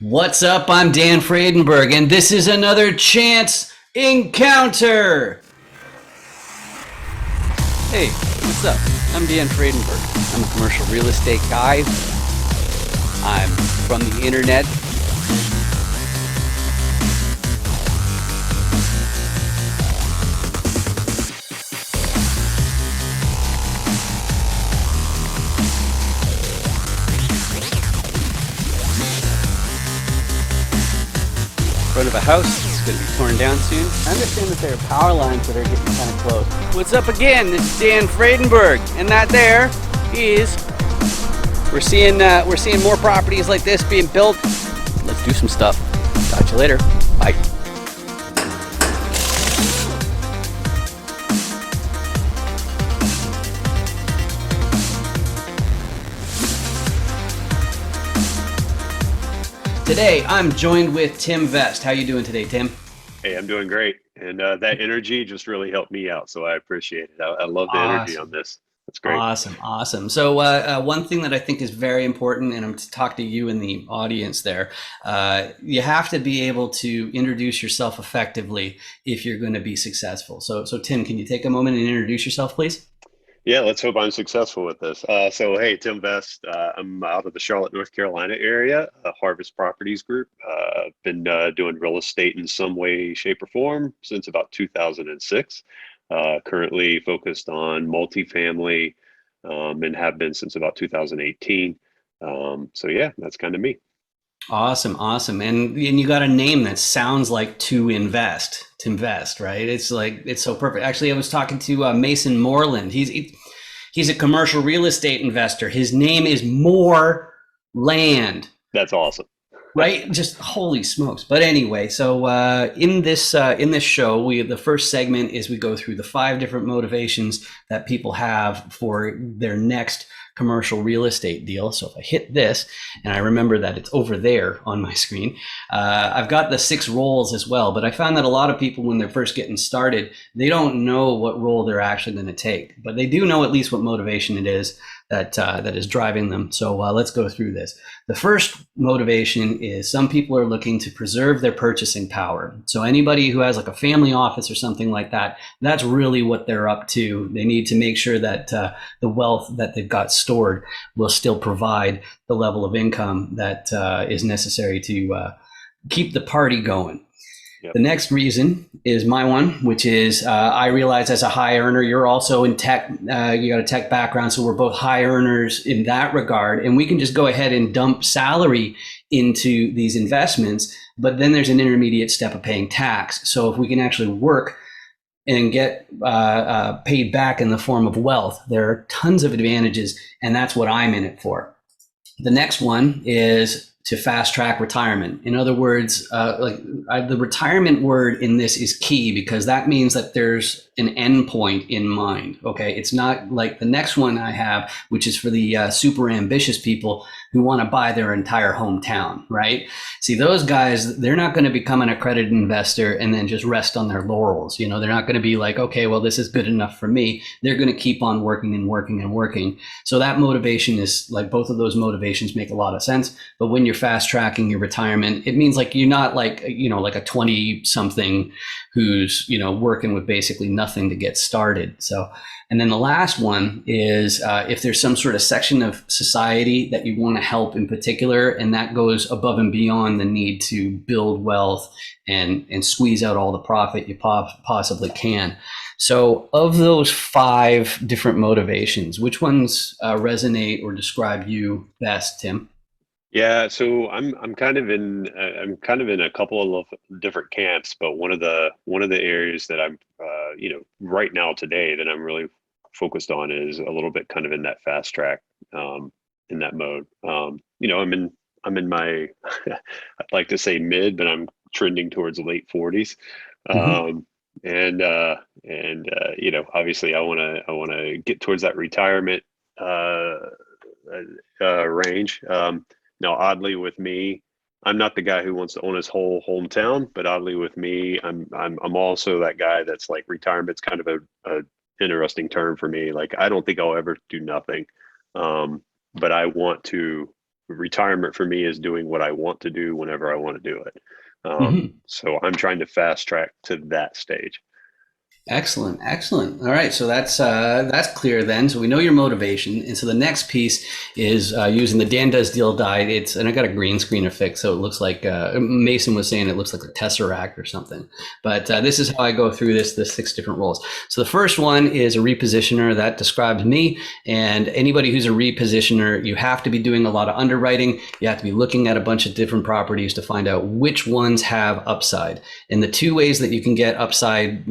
What's up? I'm Dan Fredenberg, and this is another Chance Encounter. Hey, what's up? I'm Dan Fredenberg. I'm a commercial real estate guy. I'm from the internet. Front of a house. It's going to be torn down soon. I understand that there are power lines that are getting kind of close. What's up again? This is Dan Fredenberg, and that there is we're seeing more properties like this being built. Let's do some stuff. Talk to you later. Bye. Today, I'm joined with Tim Vest. How you doing today, Tim? Hey, I'm doing great. And that energy just really helped me out. So I appreciate it. I love the energy Awesome. on this. That's great. Awesome. So, one thing that I think is very important, and I'm to talk to you in the audience there, you have to be able to introduce yourself effectively if you're going to be successful. So, Tim, can you take a moment and introduce yourself, please? Yeah, let's hope I'm successful with this. Hey, Tim Best. I'm out of the Charlotte, North Carolina area, Harvest Properties Group. Been doing real estate in some way, shape, or form since about 2006. Currently focused on multifamily and have been since about 2018. Yeah, that's kind of me. Awesome. And you got a name that sounds like to invest, right? It's like it's so perfect. Actually, I was talking to Mason Moreland. He's a commercial real estate investor. His name is More Land, That's awesome. right? Just holy smokes. But anyway, so in this show, we the first segment is we go through the five different motivations that people have for their next commercial real estate deal. So if I hit this, and I remember that it's over there on my screen, I've got the six roles as well. But I found that a lot of people, when they're first getting started, they don't know what role they're actually going to take, but they do know at least what motivation it is that is driving them. So let's go through this. The first motivation is some people are looking to preserve their purchasing power. So anybody who has like a family office or something like that, that's really what they're up to. They need to make sure that the wealth that they've got stored will still provide the level of income that is necessary to keep the party going. Yep. The next reason is my one, which is I realize as a high earner, you're also in tech. You got a tech background, so we're both high earners in that regard, and we can just go ahead and dump salary into these investments. But then there's an intermediate step of paying tax. So if we can actually work and get paid back in the form of wealth, there are tons of advantages, and that's what I'm in it for. The next one is to fast track retirement. In other words, the retirement word in this is key because that means that there's an end point in mind. Okay, it's not like the next one I have, which is for the super ambitious people who want to buy their entire hometown. Right? See, those guys, they're not going to become an accredited investor and then just rest on their laurels. You know, they're not going to be like, okay, well, this is good enough for me. They're going to keep on working and working and working. So that motivation is like both of those motivations make a lot of sense. But when you're fast tracking your retirement, it means like you're not like, you know, like a 20 something who's, you know, working with basically nothing to get started. So, and then the last one is if there's some sort of section of society that you want to help in particular, and that goes above and beyond the need to build wealth and squeeze out all the profit you possibly can. So, of those five different motivations, which ones resonate or describe you best, Tim? Yeah, so I'm kind of in a couple of different camps, but one of the areas that I'm right now today that I'm really focused on is a little bit kind of in that fast track in that mode. I'm in my I'd like to say mid, but I'm trending towards late 40s. Mm-hmm. Um Obviously I want to get towards that retirement uh range. Now, oddly, with me, I'm not the guy who wants to own his whole hometown, but oddly with me, I'm also that guy that's like retirement's kind of a interesting term for me. Like I don't think I'll ever do nothing, but I want to retirement for me is doing what I want to do whenever I want to do it. Mhm. So I'm trying to fast track to that stage. Excellent, excellent. All right, so that's clear then. So we know your motivation, and so the next piece is using the Dan Does Deal guide. It's and I got a green screen affixed, so it looks like Mason was saying it looks like a tesseract or something. But this is how I go through the 6 different roles. So the first one is a repositioner. That describes me, and anybody who's a repositioner, you have to be doing a lot of underwriting. You have to be looking at a bunch of different properties to find out which ones have upside. And the 2 ways that you can get upside,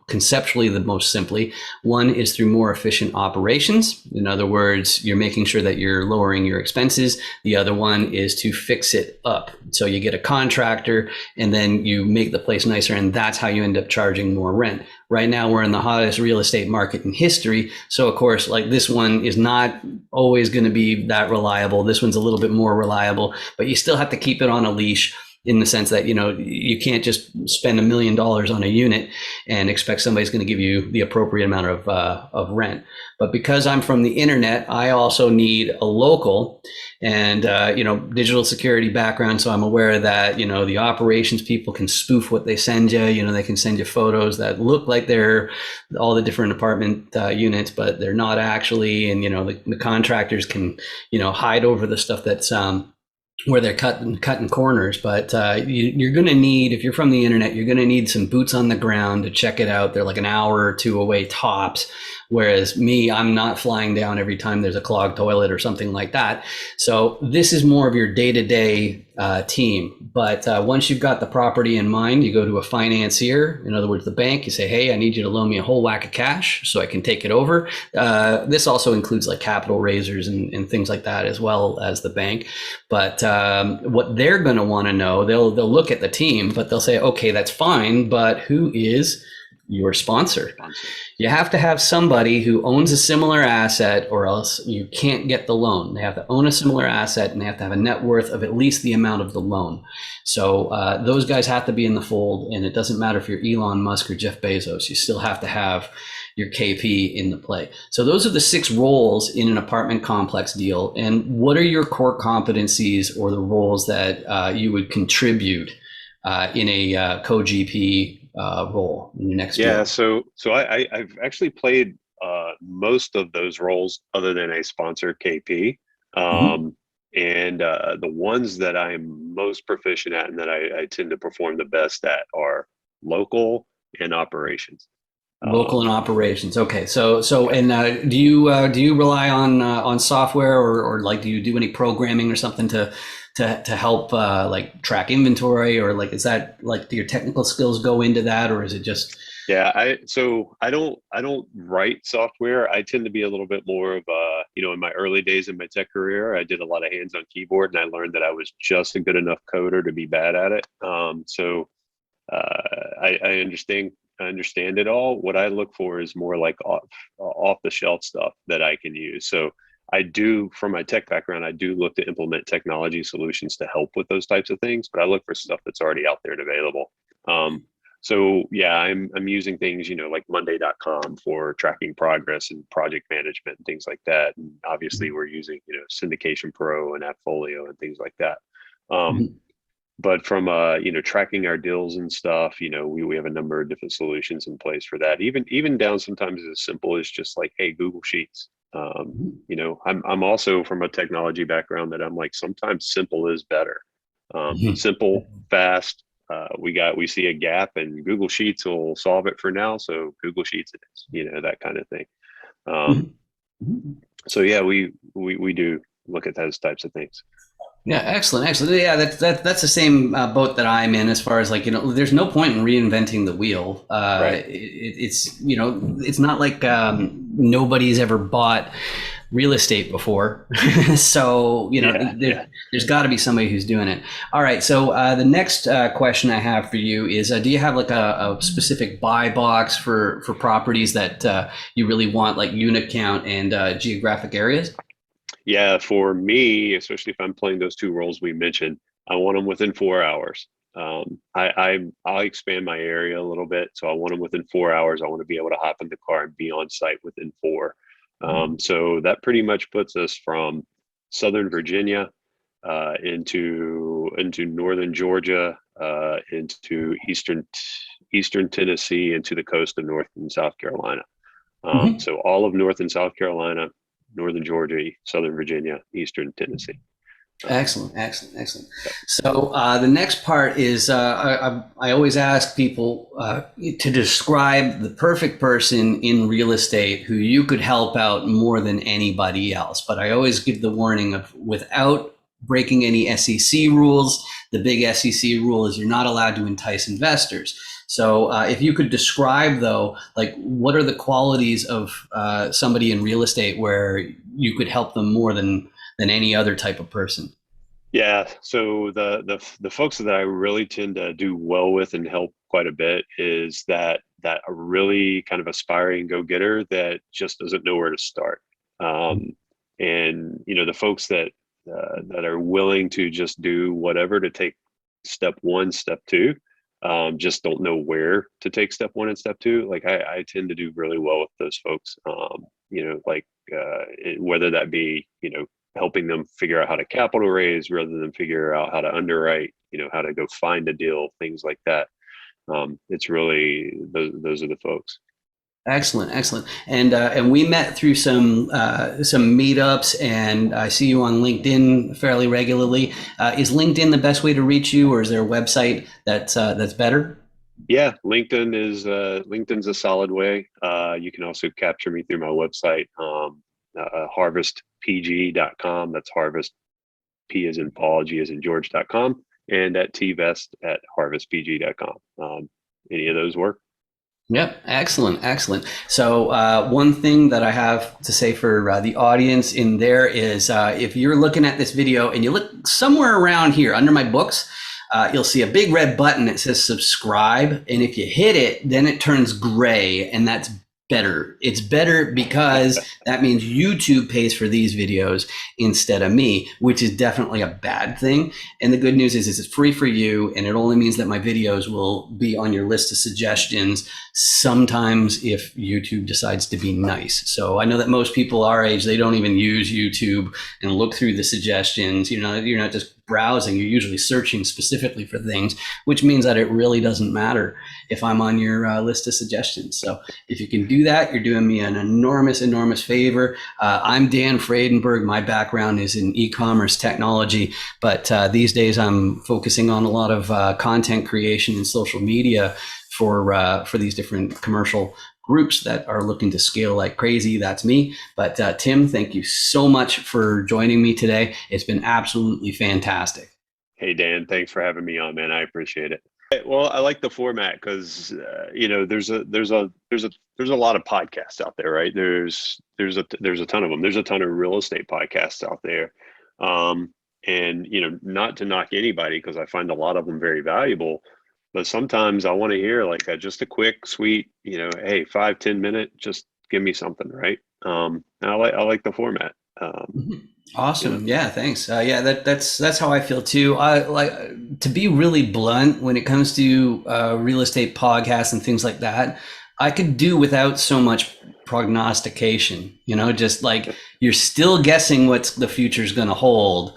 conceptually, the most simply, one is through more efficient operations. In other words, you're making sure that you're lowering your expenses. The other one is to fix it up. So you get a contractor and then you make the place nicer, and that's how you end up charging more rent. Right now, we're in the hottest real estate market in history. So, of course, like this one is not always going to be that reliable. This one's a little bit more reliable, but you still have to keep it on a leash in the sense that you can't just spend $1 million on a unit and expect somebody's going to give you the appropriate amount of rent. But because I'm from the internet, I also need a local and digital security background, so I'm aware that the operations people can spoof what they send you. They can send you photos that look like they're all the different apartment units, but they're not actually. And the contractors can hide over the stuff that's where they're cutting corners. But you're going to need, if you're from the internet, you're going to need some boots on the ground to check it out. They're like an hour or two away tops. Whereas me, I'm not flying down every time there's a clogged toilet or something like that. So this is more of your day-to-day team. But once you've got the property in mind, you go to a financier, in other words, the bank. You say, hey, I need you to loan me a whole whack of cash so I can take it over. This also includes like capital raisers and things like that, as well as the bank. But what they're going to want to know, they'll look at the team, but they'll say, okay, that's fine, but who is your sponsor? You have to have somebody who owns a similar asset, or else you can't get the loan. They have to own a similar asset, and they have to have a net worth of at least the amount of the loan. So those guys have to be in the fold, and it doesn't matter if you're Elon Musk or Jeff Bezos. You still have to have your KP in the play. So those are the 6 roles in an apartment complex deal. And what are your core competencies or the roles that you would contribute in a co-GP role in your next Yeah, deal? I've actually played most of those roles other than a sponsor KP. Mhm. And the ones that I'm most proficient at and that I tend to perform the best at are local and operations. Local and Um, operations. Okay, so yeah. and do you rely on software, or like do you do any programming or something to help like track inventory, or like is that like do your technical skills go into that, or is it just Yeah, I don't write software. I tend to be a little bit more of in my early days in my tech career, I did a lot of hands on keyboard and I learned that I was just a good enough coder to be bad at it. I understand it all. What I look for is more like off the shelf stuff that I can use. So I do, from my tech background, I do look to implement technology solutions to help with those types of things, but I look for stuff that's already out there and available. So yeah, I'm using things, like Monday.com for tracking progress and project management and things like that. And obviously we're using, Syndication Pro and Appfolio and things like that. Um, Mhm. but from tracking our deals and stuff, we have a number of different solutions in place for that. Even down sometimes as simple as just like, hey, Google Sheets. I'm also from a technology background that I'm like sometimes simple is better. Mhm. Simple, fast. We see a gap and Google Sheets will solve it for now. So Google Sheets it is, that kind of thing. Um, Mhm. Mhm. so yeah, we do look at those types of things. Yeah, excellent, excellent. Yeah, that's the same boat that I'm in as far as like there's no point in reinventing the wheel. Right. It's it's not like nobody's ever bought real estate before, so Yeah. Yeah. there's got to be somebody who's doing it. All right, so the next question I have for you is, do you have like a specific buy box for properties that you really want, like unit count and geographic areas? Yeah, for me, especially if I'm playing those 2 roles we mentioned, I want them within 4 hours. I'll expand my area a little bit, so I want them within 4 hours. I want to be able to hop in the car and be on site within four. So that pretty much puts us from Southern Virginia into northern Georgia, into eastern Tennessee, into the coast of North and South Carolina. Mhm. So all of North and South Carolina, northern Georgia, southern Virginia, eastern Tennessee. Excellent, excellent, excellent. Yep. So the next part is I always ask people to describe the perfect person in real estate who you could help out more than anybody else. But I always give the warning of without breaking any SEC rules. The big SEC rule is you're not allowed to entice investors. So if you could describe though, like what are the qualities of somebody in real estate where you could help them more than any other type of person? Yeah, so the folks that I really tend to do well with and help quite a bit is that a really kind of aspiring go-getter that just doesn't know where to start. And the folks that are willing to just do whatever to take step one, step two, just don't know where to take step one and step two. Like I tend to do really well with those folks. Whether that be helping them figure out how to capital raise rather than figure out how to underwrite, how to go find a deal, things like that. It's really those are the folks. Excellent, excellent. And we met through some meetups, and I see you on LinkedIn fairly regularly. Is LinkedIn the best way to reach you, or is there a website that's better? Yeah, LinkedIn's a solid way. You can also capture me through my website, harvestpg.com. That's harvest P as in Paul, G as in George.com, and at tvest at harvestpg.com. Any of those work? Yep, excellent, excellent. So one thing that I have to say for the audience in there is if you're looking at this video and you look somewhere around here under my books, you'll see a big red button that says subscribe. And if you hit it, then it turns gray, and that's better. It's better because that means YouTube pays for these videos instead of me, which is definitely a bad thing. And the good news is it's free for you, and it only means that my videos will be on your list of suggestions sometimes if YouTube decides to be nice. So I know that most people our age, they don't even use YouTube and look through the suggestions. You're not just browsing, you're usually searching specifically for things, which means that it really doesn't matter if I'm on your list of suggestions. So if you can do that, you're doing me an enormous, enormous favor. I'm Dan Fredenberg. My background is in e-commerce technology, but these days I'm focusing on a lot of content creation and social media for these different commercial groups that are looking to scale like crazy. That's me. But Tim, thank you so much for joining me today. It's been absolutely fantastic. Hey Dan, thanks for having me on, man. I appreciate it. Well, I like the format because there's a lot of podcasts out there, right? There's a ton of them. There's a ton of real estate podcasts out there, and not to knock anybody because I find a lot of them very valuable. But sometimes I want to hear like just a quick, sweet, hey, 5-10 minute, just give me something, right? And I like the format. Mhm. You know, Awesome. Yeah, thanks. Yeah, that's how I feel too. I like to be really blunt when it comes to real estate podcasts and things like that. I could do without so much prognostication, just like you're still guessing what's the future's going to hold,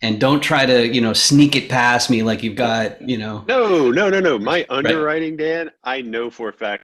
and don't try to, sneak it past me like you've got, no, no, no, no. My right. underwriting, Dan, I know for a fact